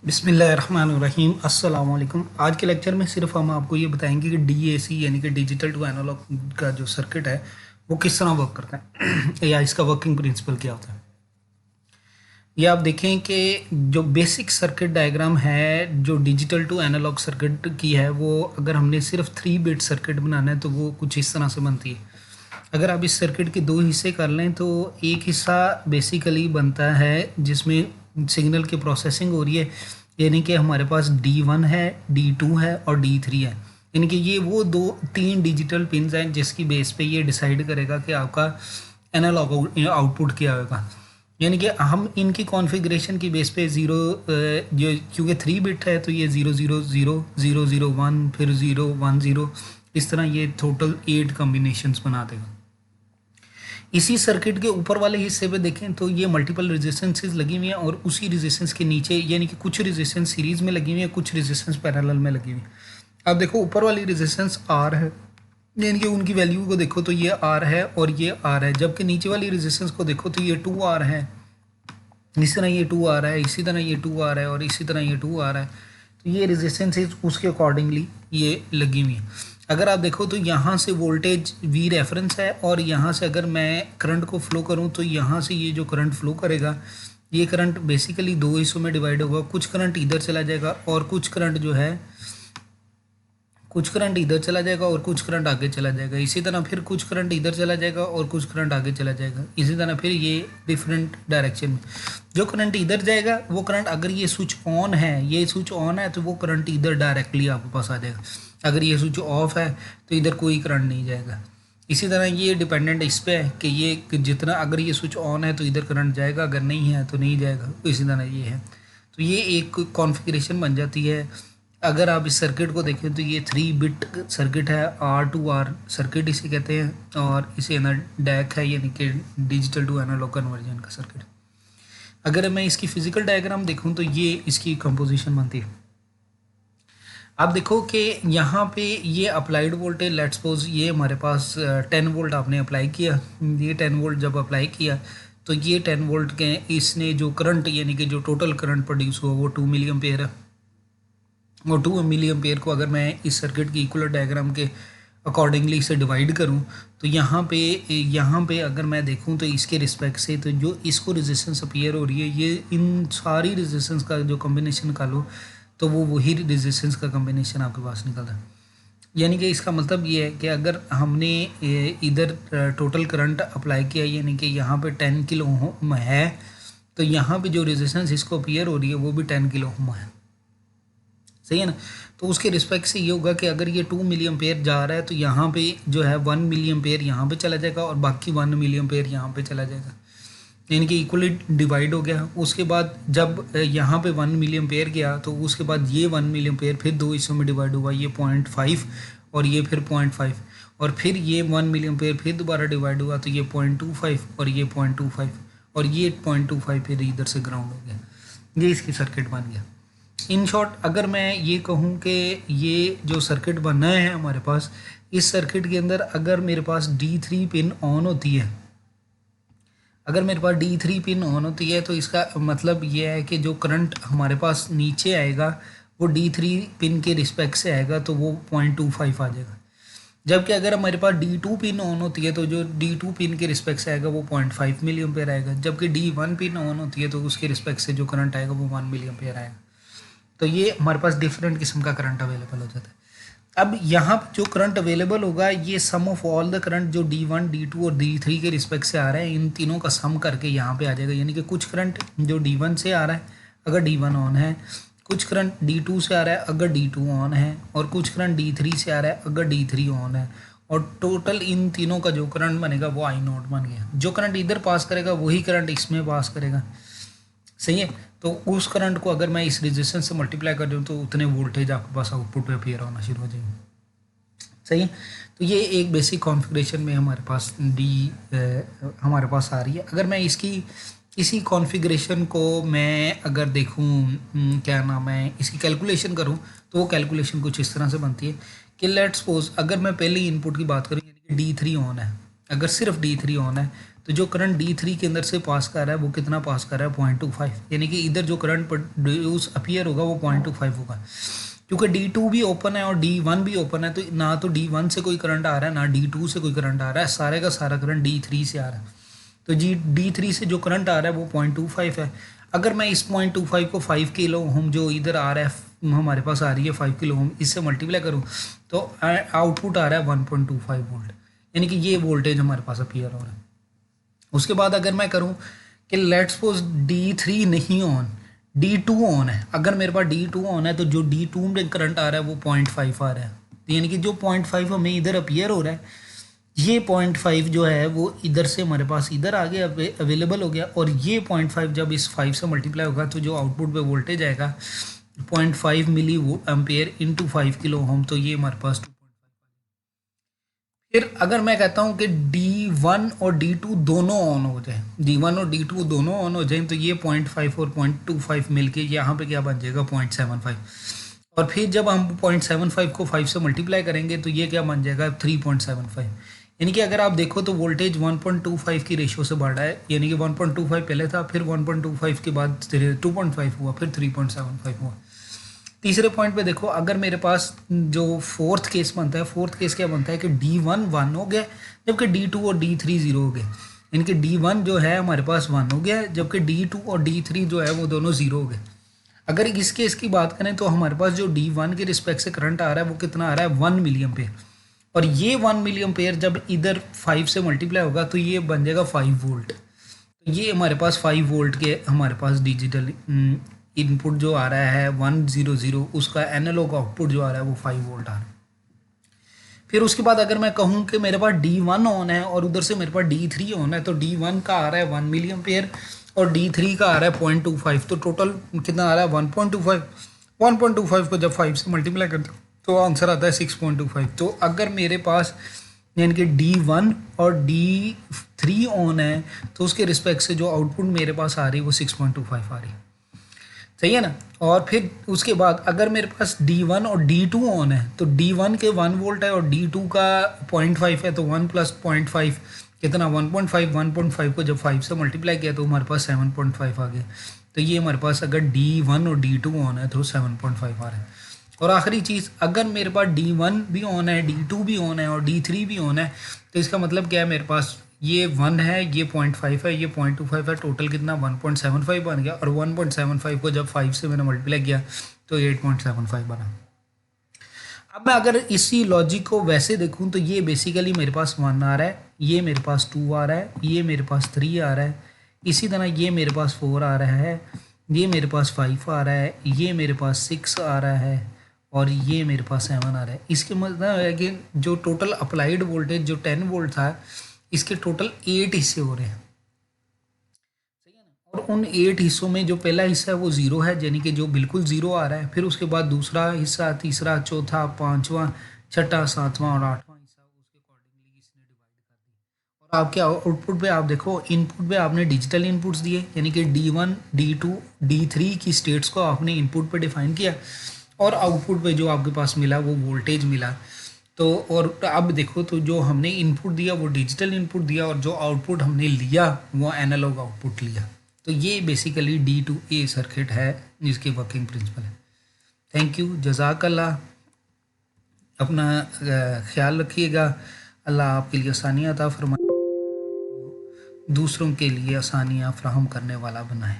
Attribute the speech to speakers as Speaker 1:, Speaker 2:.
Speaker 1: बिस्मिल्लाहिर्रहमानिर्रहीम अस्सलाम वालेकुम। आज के लेक्चर में सिर्फ हम आपको ये बताएंगे कि डीएसी यानी कि डिजिटल टू एनालॉग का जो सर्किट है वो किस तरह वर्क करता है या इसका वर्किंग प्रिंसिपल क्या होता है। ये आप देखें कि जो बेसिक सर्किट डायग्राम है जो डिजिटल टू एनालॉग सर्किट की है, वो अगर हमने सिर्फ 3 बिट सर्किट बनाना है तो वो कुछ इस तरह से बनती है। अगर आप इस सर्किट के 2 हिस्से कर लें तो एक हिस्सा बेसिकली बनता है जिसमें सिग्नल की प्रोसेसिंग हो रही है, यानी कि हमारे पास D1 है, D2 है और D3 है। यानी कि ये वो 2-3 डिजिटल पिन्स हैं जिसकी बेस पे ये डिसाइड करेगा कि आपका एनालॉग आउटपुट क्या होगा। यानी कि हम इनकी कॉन्फ़िगरेशन की बेस पे जो क्योंकि 3 बिट है तो ये 0 0 0 0 0 0 1 फिर 0 1 0 इस तरह ये टोटल 8 कॉम्बिनेशंस बना देगा। इसी सर्किट के ऊपर वाले हिस्से पे देखें तो ये मल्टीपल रेजिस्टेंसेस लगी हुई हैं और उसी रेजिस्टेंस के नीचे यानी कि कुछ रेजिस्टेंस सीरीज़ में लगी हुई है, कुछ रेजिस्टेंस पैरेलल में लगी हुई है। अब देखो ऊपर वाली रेजिस्टेंस आर है, यानी कि उनकी वैल्यू को देखो तो ये आर है और ये आर है, जबकि नीचे वाली रेजिस्टेंस को देखो तो ये 2R है, इसी तरह ये 2R है, इसी तरह ये 2R है और इसी तरह ये 2R है। तो ये रेजिस्टेंस उसके अकॉर्डिंगली ये लगी हुई है। अगर आप देखो तो यहाँ से वोल्टेज V रेफरेंस है और यहाँ से अगर मैं करंट को फ्लो करूँ तो यहाँ से ये जो करंट फ्लो करेगा ये करंट बेसिकली 2 हिस्सों में डिवाइड होगा। कुछ करंट इधर चला जाएगा और कुछ करंट जो है कुछ करंट इधर चला जाएगा और कुछ करंट आगे चला जाएगा। इसी तरह फिर कुछ करंट इधर चला जाएगा और कुछ करंट आगे चला जाएगा। इसी तरह फिर ये डिफरेंट डायरेक्शन में जो करंट इधर जाएगा वो करंट, अगर ये स्विच ऑन है, ये स्विच ऑन है तो वो करंट इधर डायरेक्टली आपके पास आ जाएगा। अगर ये स्विच ऑफ है तो इधर कोई करंट नहीं जाएगा। इसी तरह ये डिपेंडेंट इस पर है कि ये जितना, अगर ये स्विच ऑन है तो इधर करंट जाएगा, अगर नहीं है तो नहीं जाएगा। इसी तरह ये है, तो ये एक कॉन्फ़िगरेशन बन जाती है। अगर आप इस सर्किट को देखें तो ये 3 बिट सर्किट है, R2R सर्किट इसे कहते हैं और इसे अंदर डैक है यानी कि डिजिटल टू एनालॉग कन्वर्जन का सर्किट। अगर मैं इसकी फिजिकल डायग्राम देखूं तो ये इसकी कंपोजिशन बनती है। आप देखो कि यहाँ पे ये अप्लाइड वोल्टेज, लेट्स सपोज ये हमारे पास 10 वोल्ट आपने अप्लाई किया। ये 10 वोल्ट जब अप्लाई किया तो ये 10 वोल्ट के इसने जो करंट यानी कि जो टोटल करंट प्रोड्यूस हुआ वो 2 मिली एम्पेयर है। और 2 मिली एम्पेयर को अगर मैं इस सर्किट की इक्वल डायग्राम के अकॉर्डिंगली इसे डिवाइड करूं तो यहाँ पे अगर मैं देखूं तो इसके रिस्पेक्ट से तो जो इसको रेजिस्टेंस अपीयर हो रही है ये इन सारी रेजिस्टेंस का जो कॉम्बिनेशन निकालो तो वो वही रेजिस्टेंस का कॉम्बिनेशन आपके पास निकलता है। यानी कि इसका मतलब ये है कि अगर हमने इधर टोटल करंट अप्लाई किया यानी कि यहाँ पे 10 किलो ओम है तो यहाँ पे जो रेजिस्टेंस इसको अपीयर हो रही है वो भी 10 किलो ओम है। सही है ना। तो उसके रिस्पेक्ट से ये होगा कि अगर ये 2 मिली एम्पेयर जा रहा है तो यहाँ पे जो है 1 मिली एम्पेयर यहाँ पे चला जाएगा और बाकी 1 मिली एम्पेयर यहाँ पे चला जाएगा, यानी कि इक्वली डिवाइड हो गया। उसके बाद जब यहाँ पे 1 मिली एम्पेयर गया तो उसके बाद ये 1 मिली एम्पेयर फिर 2 हिस्सों में डिवाइड हुआ, ये 0.5 और ये फिर 0.5 और फिर ये 1 मिली एम्पेयर फिर दोबारा डिवाइड हुआ तो ये 0.25 और ये 0.25 और ये 0.25 फिर इधर से ग्राउंड हो गया। ये इसकी सर्किट बन गया। इन शॉर्ट अगर मैं ये कहूँ कि ये जो सर्किट बना है हमारे पास, इस सर्किट के अंदर अगर मेरे पास D3 पिन ऑन होती है, अगर मेरे पास D3 पिन ऑन होती है तो इसका मतलब ये है कि जो करंट हमारे पास नीचे आएगा वो D3 पिन के रिस्पेक्ट से आएगा तो वो 0.25 आ जाएगा। जबकि अगर हमारे पास D2 पिन ऑन होती है तो जो D2 पिन के रिस्पेक्ट से आएगा वो 0.5 मिली एम्पेयर आएगा। जबकि D1 पिन ऑन होती है तो उसके रिस्पेक्ट से जो करंट आएगा वो 1 मिली एम्पेयर आएगा। तो ये हमारे पास डिफरेंट किस्म का करंट अवेलेबल हो जाता है। अब यहाँ पर जो करंट अवेलेबल होगा ये सम ऑफ ऑल द करंट जो D1 D2 और D3 के रिस्पेक्ट से आ रहे हैं इन तीनों का सम करके यहाँ पे आ जाएगा। यानी कि कुछ करंट जो D1 से आ रहा है अगर D1 ऑन है, कुछ करंट D2 से आ रहा है अगर D2 ऑन है और कुछ करंट D3 से आ रहा है अगर D3 ऑन है, और टोटल इन तीनों का जो करंट बनेगा वो I0 बन गया। जो करंट इधर पास करेगा वही करंट इसमें पास करेगा। सही है। तो उस करंट को अगर मैं इस रेजिस्टेंस से मल्टीप्लाई कर दूँ तो उतने वोल्टेज आपके पास आउटपुट पे अपीयर होना शुरू हो जाएंगे। सही है। तो ये एक बेसिक कॉन्फ़िगरेशन में हमारे पास हमारे पास आ रही है। अगर मैं इसी कॉन्फ़िगरेशन को मैं अगर देखूँ क्या नाम है इसकी कैलकुलेशन करूँ तो वो कैलकुलेशन कुछ इस तरह से बनती है कि लेट्स सपोज अगर मैं पहले इनपुट की बात करूँ यानी कि D3 ऑन है, अगर सिर्फ D3 ऑन है तो जो करंट D3 के अंदर से पास कर रहा है वो कितना पास कर रहा है 0.25, यानी कि इधर जो करंट प्रोड्यूस अपीयर होगा वो 0.25 होगा। क्योंकि D2 भी ओपन है और D1 भी ओपन है, तो ना तो D1 से कोई करंट आ रहा है ना D2 से कोई करंट आ रहा है, सारे का सारा करंट D3 से आ रहा है। तो D3 से जो करंट आ रहा है वो 0.25 है। अगर मैं इस 0.25 को 5 किलो ओम जो इधर आ रहा है हमारे पास आ रही है 5 किलो ओम, इससे मल्टीप्लाई करूँ तो आउटपुट आ रहा है 1.25 वोल्ट, यानी कि ये वोल्टेज हमारे पास अपीयर हो रहा है। उसके बाद अगर मैं करूँ कि लेट्स सपोज D3 नहीं ऑन, D2 ऑन है, अगर मेरे पास D2 ऑन है तो जो D2 में करंट आ रहा है वो 0.5 आ रहा है, तो यानी कि जो 0.5 हमें इधर अपीयर हो रहा है, ये 0.5 जो है वो इधर से हमारे पास इधर आ गया, अवेलेबल हो गया, और ये 0.5 जब इस 5 से मल्टीप्लाई होगा तो जो आउटपुट पे वोल्टेज आएगा 0.5 milli ampere into 5 kilo ohm, तो ये हमारे पास 2.5। फिर अगर मैं कहता हूँ कि D1 और D2 दोनों ऑन हो जाए, D1 और D2 दोनों ऑन हो जाए, तो ये 0.5 और 0.25 मिलके यहाँ पे क्या बन जाएगा 0.75, और फिर जब हम 0.75 को 5 से मल्टीप्लाई करेंगे तो ये क्या बन जाएगा 3.75, यानी कि अगर आप देखो तो वोल्टेज 1.25 की रेशियो से बढ़ा है, यानी कि 1.25 पहले था, फिर 1.25 के बाद 2.5 हुआ, फिर 3.75 हुआ। तीसरे पॉइंट पे देखो, अगर मेरे पास जो फोर्थ केस बनता है, फोर्थ केस क्या बनता है कि D1 1 हो गया जबकि D2 और D3 0 हो गए, यानी कि D1 जो है हमारे पास 1 हो गया जबकि D2 और D3 जो है वो दोनों 0 हो गए। अगर इस केस की बात करें तो हमारे पास जो D1 के रिस्पेक्ट से करंट आ रहा है वो कितना आ रहा है 1 मिली एम्पेयर, और ये 1 मिली एम्पेयर जब इधर 5 से मल्टीप्लाई होगा तो ये बन जाएगा 5 वोल्ट। तो ये हमारे पास 5 वोल्ट के हमारे पास डिजिटल इनपुट जो आ रहा है 100, उसका एनालॉग आउटपुट जो आ रहा है वो 5 वोल्ट आ रहा है। फिर उसके बाद अगर मैं कहूँ कि मेरे पास D1 ऑन है और उधर से मेरे पास D3 ऑन है, तो D1 का आ रहा है 1 मिली एम्पेयर और D3 का आ रहा है 0.25, तो टोटल कितना आ रहा है 1.25। 1.25 को जब 5 से मल्टीप्लाई करते तो आंसर आता है 6.25। तो अगर मेरे पास यानी कि D1 और D3 ऑन है तो उसके रिस्पेक्ट से जो आउटपुट मेरे पास आ रही है वो 6.25 आ रही है, सही है ना। और फिर उसके बाद अगर मेरे पास D1 और D2 ऑन है तो D1 के 1 वोल्ट है और D2 का 0.5 है, तो 1 प्लस 0.5 कितना 1.5, 1.5 को जब 5 से मल्टीप्लाई किया तो हमारे पास 7.5 आ गया। तो ये हमारे पास अगर D1 और D2 ऑन है तो 7.5 आ रहा है। और आखिरी चीज़, अगर मेरे पास D1 भी ऑन है, D2 भी ऑन है और D3 भी ऑन है, तो इसका मतलब क्या है, मेरे पास ये 1 है, ये 0.5 है, ये 0.25 है, टोटल कितना 1.75 बन गया, और 1.75 को जब 5 से मैंने मल्टीप्लाई किया तो 8.75 बना। अब मैं अगर इसी लॉजिक को वैसे देखूं तो ये बेसिकली मेरे पास 1 आ रहा है, ये मेरे पास 2 आ रहा है, ये मेरे पास 3 आ रहा है, इसी तरह ये मेरे पास 4 आ रहा है, ये मेरे पास 5 आ रहा है, ये मेरे पास 6 आ रहा है, और ये मेरे पास 7 आ रहा है। इसके मतलब है कि जो टोटल अप्लाइड वोल्टेज जो 10 वोल्ट था, इसके टोटल 8 हिस्से हो रहे हैं, सही है ना। और उन 8 हिस्सों में जो पहला हिस्सा है वो 0 है, यानी कि जो बिल्कुल 0 आ रहा है, फिर उसके बाद दूसरा हिस्सा, तीसरा, चौथा, पांचवा, छठा, सातवां और आठवां हिस्सा उसके अकॉर्डिंगली इसने डिवाइड कर दिया। और आपके आउटपुट पे आप देखो, इनपुट पे आपने डिजिटल इनपुट्स दिए, यानी कि D1, D2, D3 की स्टेट्स को आपने इनपुट पे डिफाइन किया, और आउटपुट पे जो आपके पास मिला वो वोल्टेज मिला। तो और अब देखो, तो जो हमने इनपुट दिया वो डिजिटल इनपुट दिया, और जो आउटपुट हमने लिया वो एनालॉग आउटपुट लिया। तो ये बेसिकली D2A सर्किट है जिसकी वर्किंग प्रिंसिपल है। थैंक यू, जज़ाकल्लाह। अपना ख्याल रखिएगा। अल्लाह आपके लिए आसानियाँ अता फरमाए, दूसरों के लिए आसानियाँ फ्राहम करने वाला बनाए।